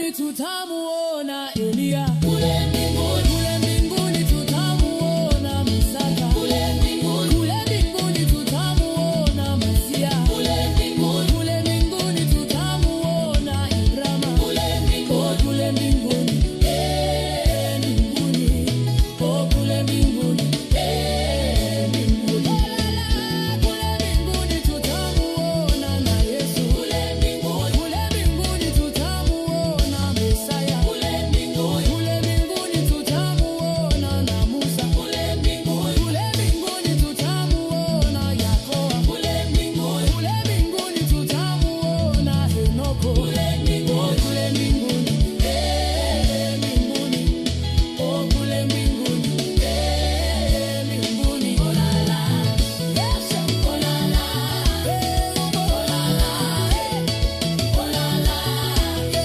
mbinguni tutamuona Elia. Kule mbinguni tutamuona Musa. Kule mbinguni tutamuona Masia. Kule mbinguni tutamuona Abraham. Kule mbinguni, kule mbinguni, oh kule mbinguni, mbinguni. Kule mbinguni tutamuona na Yesu. Kule mbinguni tutamuona Mesaya. Kule mbinguni tutamuona na Musa. Kule mbinguni tutamuona Yakobo. Kule mbinguni tutamuona Henoko. Kule mbinguni, mbinguni, oh kule mbinguni, mbinguni. Oh la la, yes, oh la la, oh la la, oh la la,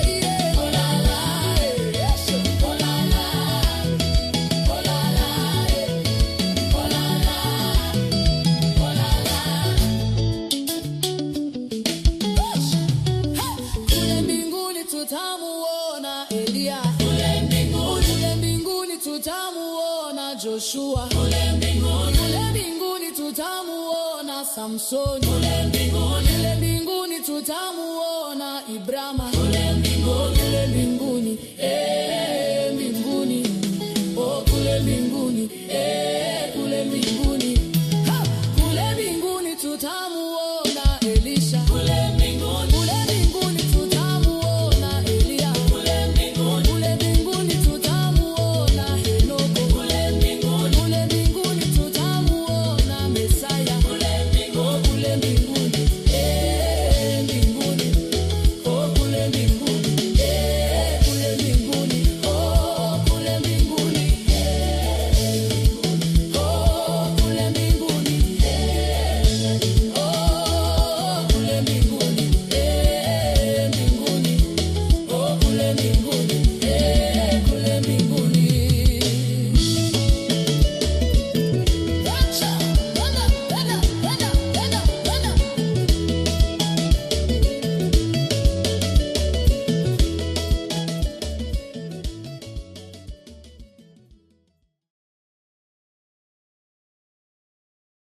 yeah, oh la la, yes, oh la la, oh la la, oh la la, oh la la. Kule mbinguni tutamuona Elia. Kule mbinguni tutamuona Joshua. Kule mbinguni tutamuona Samsoni. Kule mbinguni tutamuona Ibrahima. Kule mbinguni